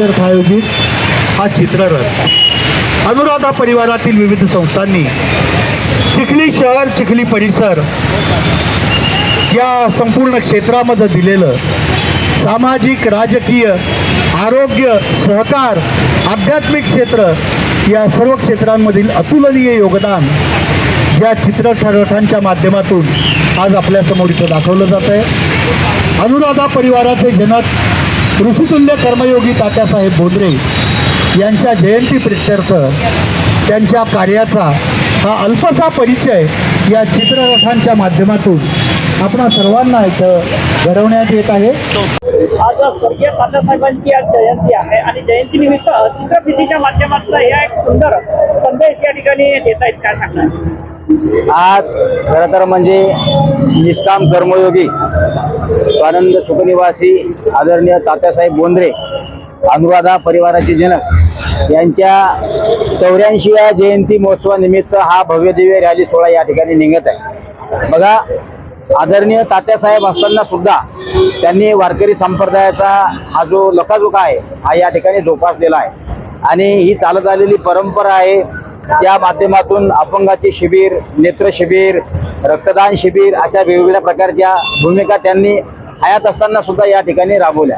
प्रित्यर्थ आयोजित हा चित्ररथ अनुराधा परिवारातील विविध संस्थांनी चिखली शहर चिखली परिसर या संपूर्ण क्षेत्रामध्ये दिलेलं सामाजिक राजकीय आरोग्य सहकार आध्यात्मिक क्षेत्र या सर्व क्षेत्रांमधील अतुलनीय योगदान ज्या चित्ररथांच्या माध्यमातून आज आपल्यासमोर इथं दाखवलं जात आहे। अनुराधा परिवाराचे जनक ऋषितुल्य कर्मयोगी तात्यासाहेब बोंद्रे यांच्या जयंती प्रित्यर्थ त्यांच्या कार्याचा हा अल्पसा परिचय या चित्ररथांच्या माध्यमातून आपणा सर्वांना इथं घडवण्यात येत आहे। आज स्वर्गीय तात्यासाहेबांची आज जयंती आहे आणि जयंतीनिमित्त चित्रफितीच्या माध्यमातून या एक सुंदर संदेश या ठिकाणी देत आहेत, काय सांगणार? आज खरं तर म्हणजे निष्काम कर्मयोगी आनंद सुखनिवासी आदरणीय तात्यासाहेब बोंद्रे अनुराधा परिवाराचे जनक यांच्या 84व्या जयंती महोत्सवानिमित्त हा भव्यदिव्य रॅली सोहळा या ठिकाणी निघत आहे। बघा, आदरणीय तात्यासाहेब असताना सुद्धा त्यांनी वारकरी संप्रदायाचा हा जो लखाजोखा आहे हा या ठिकाणी जोपासलेला आहे आणि ही चालत आलेली परंपरा आहे। त्या माध्यमातून अपंगाचे शिबिर, नेत्र शिबिर, रक्तदान शिबिर अशा वेगवेगळ्या प्रकारच्या भूमिका त्यांनी हयात असताना सुद्धा या ठिकाणी राबवल्या।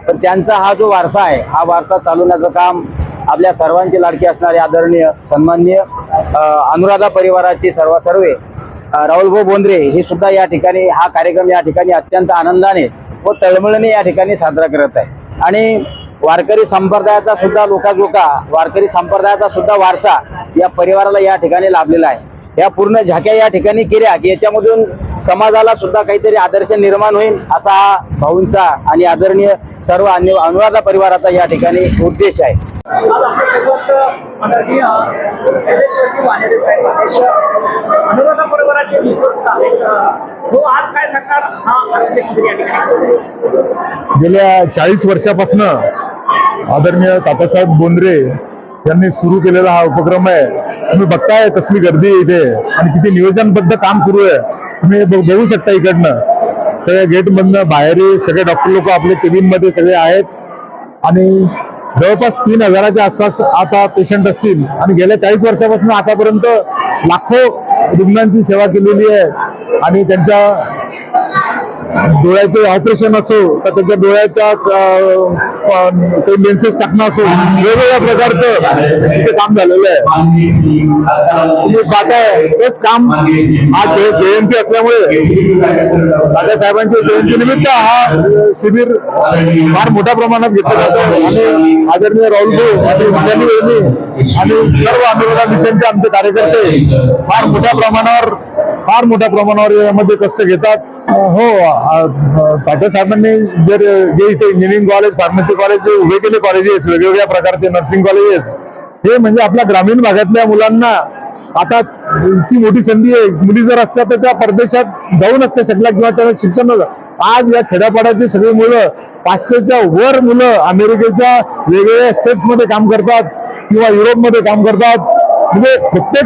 पण त्यांचा हा जो वारसा आहे हा वारसा चालवण्याचं काम आपल्या सर्वांचे लाडके असणारे आदरणीय सन्माननीय अनुराधा परिवाराचे सर्वे राहुलभाऊ बोंद्रे हे सुद्धा या ठिकाणी हा कार्यक्रम या ठिकाणी अत्यंत आनंदाने व तळमळीने या ठिकाणी साजरा करत आहे आणि वारकरी संप्रदायाचा सुद्धा लोकाजोका, वारकरी संप्रदायाचा सुद्धा वारसा या परिवाराला या ठिकाणी लाभलेला आहे। या पूर्ण झाक्या या ठिकाणी केल्या की याच्यामधून समाजाला सुद्धा काहीतरी आदर्श निर्माण होईल असा हा भाऊंचा आणि आदरणीय सर्व अनुराधा परिवाराचा या ठिकाणी उद्देश आहे। आज आपल्यासोबत आदरणीय सिद्धेश्वरजी वानेरे साहेब अनुराधा परिवाराचे विश्वस्त आहेत। हो, आज काय सांगणार हा आरोग्य शिबिर या ठिकाणी? गेल्या 40 वर्षापासून आदरणीय तात्यासाहेब बोंद्रे यांनी सुरू केलेला हा उपक्रम आहे। तुम्ही बघताय कसली गर्दी आहे इथे आणि किती नियोजनबद्ध काम सुरू आहे। तुम्ही बघू शकता इकडनं सगळ्या गेट मधनं बाहेर सगळे डॉक्टर लोक आपले केबिन मध्ये सगळे आहेत आणि जवळपास 3000च्या आसपास आता पेशंट असतील आणि गेल्या 40 वर्षापासून आतापर्यंत लाखो रुग्णांची सेवा केलेली आहे आणि त्यांच्या डोळ्याचे ऑपरेशन असो तर त्यांच्या डोळ्याच्या काही लेन्सेस टाकणं असो वेगवेगळ्या प्रकारचं तिथे काम झालेलं आहे। तेच काम आज जयंती असल्यामुळे तात्यासाहेबांच्या जयंतीनिमित्त हा शिबिर फार मोठ्या प्रमाणात घेतलं जातं आणि आदरणीय राहुलभाऊ आणि विशाली वहिनी आणि सर्व अनुराधा मिशनचे आमचे कार्यकर्ते फार मोठ्या प्रमाणावर यामध्ये कष्ट घेतात। हो, तात्यासाहेबांनी जे इथे इंजिनिअरिंग कॉलेज, फार्मसी कॉलेज उभे केले, कॉलेजेस वेगवेगळ्या प्रकारचे नर्सिंग कॉलेजेस, हे म्हणजे आपल्या ग्रामीण भागातल्या मुलांना आता इतकी मोठी संधी आहे। मुली जर असतात तर त्या परदेशात जाऊ नसत्या शकल्या किंवा त्यांना शिक्षण आज या खेड्यापाड्याची सगळी मुलं 500च्या वर मुलं अमेरिकेच्या वेगवेगळ्या स्टेट्स मध्ये काम करतात किंवा युरोपमध्ये काम करतात। म्हणजे प्रत्येक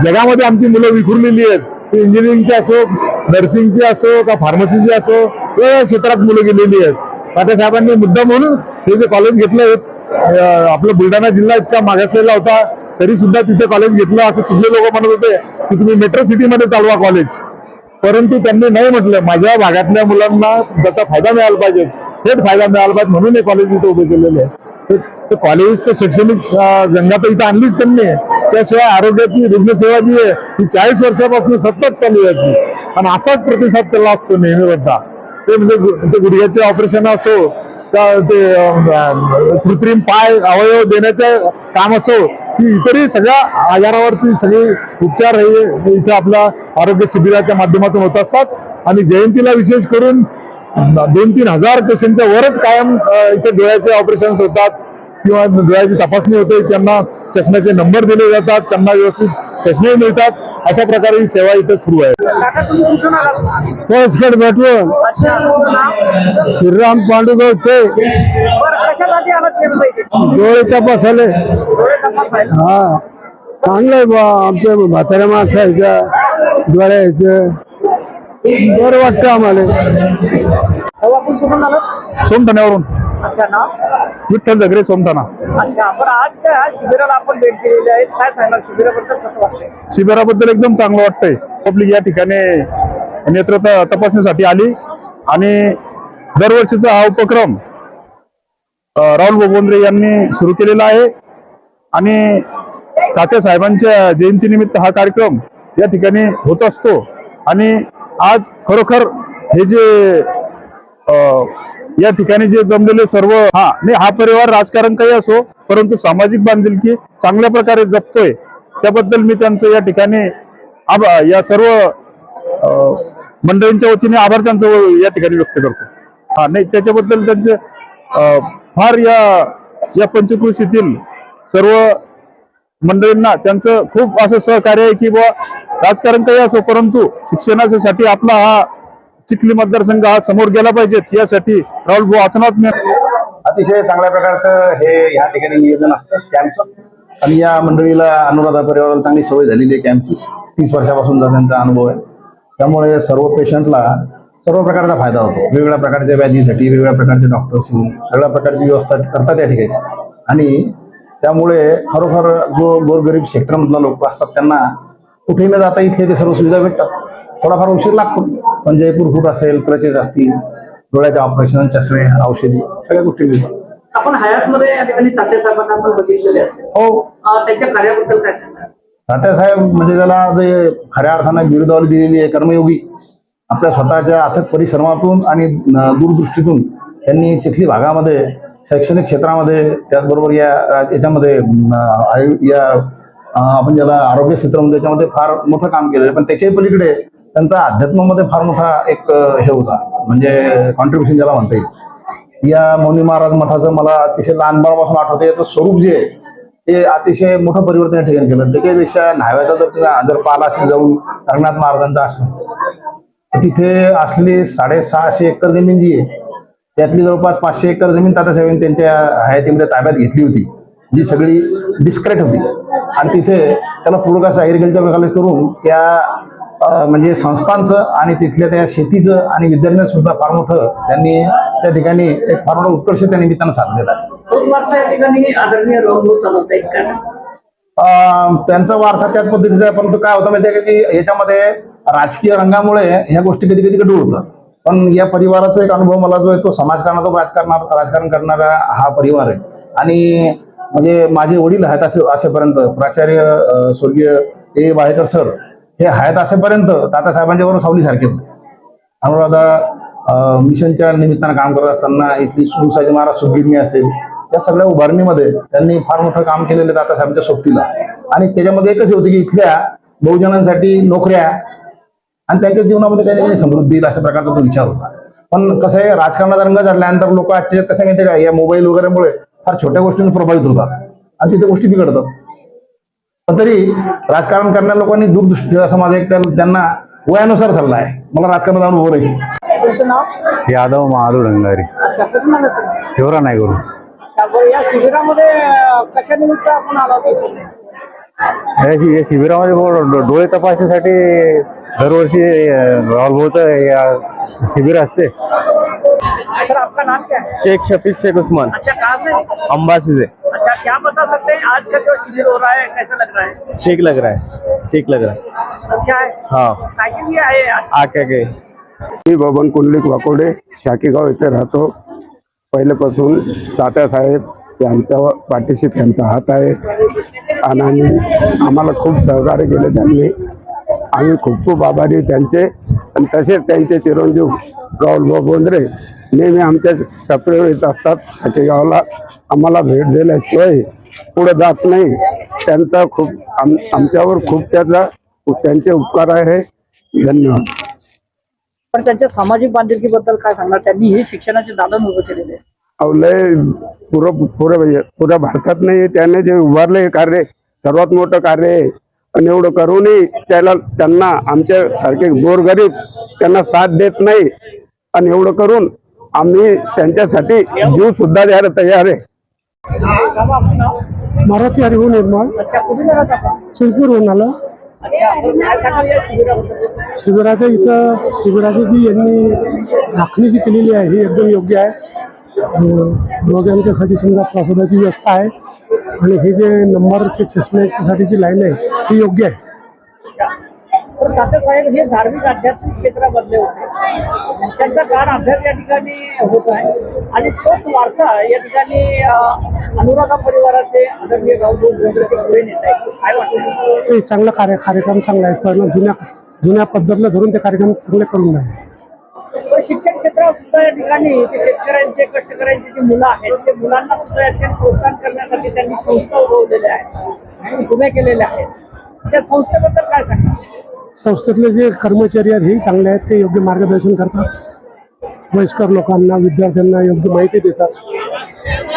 जगामध्ये आमची मुलं विखुरलेली आहेत। इंजिनिअरिंगची असो, नर्सिंगची असो का फार्मसीची असो, वेगवेगळ्या क्षेत्रात मुलं गेलेली आहेत। तात्यासाहेबांनी मुद्दा म्हणून हे जे कॉलेज घेतलं, आपलं बुलढाणा जिल्हा इतका मागासलेला होता तरी सुद्धा तिथे कॉलेज घेतलं असं तिथले लोक म्हणत होते की तुम्ही मेट्रो सिटीमध्ये चालवा कॉलेज, परंतु त्यांनी नाही म्हटलं माझ्या भागातल्या मुलांना त्याचा फायदा मिळाला पाहिजे, थेट फायदा मिळाला पाहिजे म्हणून हे कॉलेज इथे उभे केलेले आहे। तर कॉलेजचं शैक्षणिक गंगा तर इथं आणलीच त्यांनी, त्याशिवाय आरोग्याची रुग्णसेवा जी आहे ही 40 वर्षापासून सतत चालू आहे आणि असाच प्रतिसाद त्याला असतो नेहमी बद्दा। ते म्हणजे गुडघ्याचे ऑपरेशन असो का ते कृत्रिम पाय अवयव देण्याचं काम असो की इतरही सगळ्या आजारावरती सगळे उपचार हे इथे आपल्या आरोग्य शिबिराच्या माध्यमातून होत असतात आणि जयंतीला विशेष करून 2-3 हजार पेशंटच्या वरच कायम इथे डोळ्याचे ऑपरेशन्स होतात किंवा डोळ्याची तपासणी होते, त्यांना चष्म्याचे नंबर दिले जातात, त्यांना व्यवस्थित चष्मे मिळतात, अशा प्रकारे ही सेवा इथे सुरू आहे। श्रीराम पांडुगाव ते डोळे तपासाले हा चांगलंय बा, आमच्या म्हाताऱ्या माणसाच्या डोळ्याचं बरं वाटतं आम्हाला। आपण कुठून आलात? सोमठाण्यावरून। अच्छा ना. विठ्ठल झगरे सोमठाणा. अच्छा, पण आज त्या शिबिराला आपण भेट दिलेली आहे, काय सांगणार शिबिराबद्दल, कसं वाटतंय? शिबिराबद्दल एकदम चांगलं वाटतंय. पब्लिक या ठिकाणी नेत्र तपासणीसाठी आली आणि दरवर्षीचा हा उपक्रम राहुल बोंद्रे यांनी सुरू केलेला आहे आणि तात्यासाहेबांच्या जयंतीनिमित्त हा कार्यक्रम या ठिकाणी होत असतो. आणि आज खरोखर हे जे या ठिकाणी जे जमलेले सर्व हा परिवार राजकारण काही असो परंतु सामाजिक बांधिलकी चांगल्या प्रकारे जपतोय, त्याबद्दल मी त्यांचं या ठिकाणी या सर्व मंडळींच्या वतीने आभार त्यांचं या ठिकाणी व्यक्त करतो. नाही, त्याच्याबद्दल त्यांचे फार या पंचकृषीतील सर्व मंडळींना त्यांचं खूप असं सहकार्य आहे की राजकारण काही असो परंतु शिक्षणासाठी आपला हा चिखली मतदारसंघ हा समोर गेला पाहिजे यासाठी राहुल भाऊ आतनात अतिशय चांगल्या प्रकारचं हे या ठिकाणी नियोजन असतं कॅम्पचं. आणि या मंडळीला अनुराधा परिवाराला चांगली सवय झालेली आहे कॅम्पची. 30 वर्षापासूनचा त्यांचा अनुभव आहे. त्यामुळे सर्व पेशंटला सर्व प्रकारचा फायदा होतो. वेगवेगळ्या प्रकारच्या व्याधीसाठी वेगवेगळ्या प्रकारचे डॉक्टर्स येऊन सगळ्या प्रकारची व्यवस्था करतात या ठिकाणी. आणि त्यामुळे खरोखर जो गोरगरीब सेक्टरमधला लोक असतात त्यांना कुठेही न जाता इथले ते सर्व सुविधा भेटतात. थोडाफार उशीर लागतो पण जयपूर फूट असेल, क्रचेस असतील, डोळ्याचे ऑपरेशन, चष्मे, औषधी सगळ्या गोष्टी मिळतात. आपण हयातमध्ये या ठिकाणी तात्यासाहेबांना आपण बघितलेले असेल, हो, त्यांच्या कार्याबद्दल काय सांगणार? तात्यासाहेब म्हणजे त्याला जे खऱ्या अर्थानं बिरुदावली दिलेली आहे कर्मयोगी. आपल्या स्वतःच्या अथक परिश्रमातून आणि दूरदृष्टीतून त्यांनी चिखली भागामध्ये शैक्षणिक क्षेत्रामध्ये त्याचबरोबर याच्यामध्ये आपण ज्याला आरोग्य क्षेत्रामध्ये त्याच्यामध्ये फार मोठं काम केलं. पण त्याच्याही पलीकडे त्यांचा अध्यात्मामध्ये फार मोठा एक हे होता, म्हणजे कॉन्ट्रीब्युशन ज्याला म्हणता येईल. या मौनी महाराज मठाचं मला अतिशय लहानपणापासून आठवतं. याचं स्वरूप जे आहे ते अतिशय मोठं परिवर्तन या ठिकाणी केलं. त्याच्यापेक्षा न्हाव्याचा जर पाहिला असेल जाऊन रंगनाथ महाराजांचा आश्रम, तिथे असलेली 650 एकर जमीन जी आहे त्यातली जवळपास 500 एकर जमीन तात्यासाहेबांनी त्यांच्या हयातीमध्ये ताब्यात घेतली होती, जी सगळी डिस्क्रेट होती. आणि तिथे त्याला पूर्वकास ऍग्रिकल्चर कॉलेज करून त्या म्हणजे संस्थांचं आणि तिथल्या त्या शेतीचं आणि विद्यार्थ्यांचं सुद्धा फार मोठं त्यांनी त्या ठिकाणी एक फार मोठा उत्कर्ष त्या निमित्तानं साधलेला आहे. या ठिकाणी आदरणीय राहुल चालवत आहेत काय सांगणार? त्यांचा वारसा त्याच पद्धतीचा आहे. परंतु काय होतं माहिती आहे की याच्यामध्ये राजकीय रंगामुळे ह्या गोष्टी कधी कधी गडूळ होतात. पण या परिवाराचा एक अनुभव मला जो आहे तो समाजकारणातून राजकारण करणारा हा परिवार आहे. आणि म्हणजे माझे वडील हयात असेपर्यंत प्राचार्य स्वर्गीय ए वाहेकर सर हे हयात असेपर्यंत तात्यासाहेबांच्या बरोबर सावलीसारखे होते. अनुराधा मिशनच्या निमित्तानं काम करत असताना इथली शिवाजी महाराज सुगिरणी असेल या सगळ्या उभारणीमध्ये त्यांनी फार मोठं काम केलेलं तात्यासाहेबांच्या सोबतीला. आणि त्याच्यामध्ये एकच होते की इथल्या बहुजनांसाठी नोकऱ्या आणि त्यांच्या जीवनामध्ये काही समृद्धी येईल अशा प्रकारचा तो विचार होता. पण कसं आहे, राजकारणाचा रंग चढल्यानंतर लोक आजचे कसं माहिती का या मोबाईल वगैरेमुळे फार छोट्या गोष्टींना प्रभावित होतात आणि तिथे गोष्टी बिघडतात. पण तरी राजकारण करणाऱ्या लोकांनी दूरदृष्टी असं माझा एक त्यांना वयानुसार सल्ला आहे. मला राजकारणाचा अनुभव नाही. तुमचं नाव? यादव महादू डंगारी. अच्छा, कुठून आलात तुम्ही? हिवरा नाही करू. अच्छा, बरं, या शिबिरामध्ये कशा निमित्त आपण आला होता? या शिबिरामध्ये डोळे तपासणीसाठी दरवर्षी राहुल भाऊचं शिबिर असते. सर, आपका नाम क्या है? शेख शफीक शेख उस्मान, अच्छा, कहाँ से? अंबासी से. अच्छा, क्या बता सकते हैं आज का जो शिविर हो रहा है कैसा लग रहा है? ठीक लग रहा है, ठीक लग रहा है. अच्छा है. हाँ, काय के लिए आए आज? आके गए. मी बबन कुंडलिक वाकोडे शाकेगाव येथे राहतो. पहिल्यापासून तात्यासाहेब यांच्या पाठीशी त्यांचा हात आहे आणि आम्हाला खूप सहकार्य केले त्यांनी. आम्ही खूप खूप आभारी त्यांचे. आणि तसेच त्यांचे चिरंजीव राहुल बोंद्रे नेहमी आमच्या टपरीवर येत असतात. शाकेगावला आम्हाला भेट दिल्याशिवाय पुढे जात नाही. त्यांचा खूप आमच्यावर खूप त्यांचे उपकार आहे. धन्यवाद. पण त्यांच्या सामाजिक बांधिलकीबद्दल काय सांगणार? त्यांनी हे शिक्षणाचे दालन उभं केलेले आहे. लय पुऱ्या भारतात नाही त्याने जे उभारले हे कार्य सर्वात मोठं कार्य आहे. आणि एवढं करूनही त्यांना आमच्या सारखे गोरगरीब त्यांना साथ देत नाही. आणि एवढं करून आम्ही त्यांच्यासाठी जीव सुद्धा द्यायला तयार आहे. मराठी हरिओ निर्माण. अच्छा, कुठून आलात आपण? शिरपूरहून आलं. अच्छा, आपण काय सांगाल या शिबिराबद्दल? शिबिराची जी यांनी आखणी जी केलेली आहे ही एकदम योग्य आहे. रोग्यांच्यासाठी समजा प्रसादाची व्यवस्था आहे आणि हे जे नंबरचे चष्म्याच्यासाठीची लाईन आहे ही योग्य आहे. अच्छा. तर तात्यासाहेब हे धार्मिक आध्यात्मिक क्षेत्रामधले होते, त्यांचा गाढ अभ्यास या ठिकाणी होत आहे आणि तोच वारसा या ठिकाणी अनुराधा परिवाराचे आदरणीय रावभाऊ बोंद्रे ते पुढे नेत आहेत. काय वाटतं? ते चांगला कार्यक्रम चांगला आहे, पण जुन्या पद्धतीला धरून ते कार्यक्रम चांगले करून राहिले. पण शिक्षण क्षेत्रात सुद्धा या ठिकाणी जे शेतकऱ्यांचे कष्टकऱ्यांची जी मुलं आहेत ते मुलांना सुद्धा या ठिकाणी प्रोत्साहन करण्यासाठी त्यांनी संस्था उभवलेल्या आहेत, उभ्या केलेल्या आहेत. त्या संस्थेबद्दल काय सांगणार? संस्थेतले जे कर्मचारी आहेत हेही चांगले आहेत, ते योग्य मार्गदर्शन करतात, वयस्कर लोकांना विद्यार्थ्यांना योग्य माहिती देतात.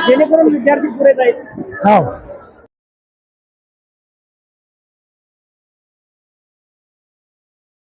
जेणेकरून विद्यार्थी पुढे जाईल. हो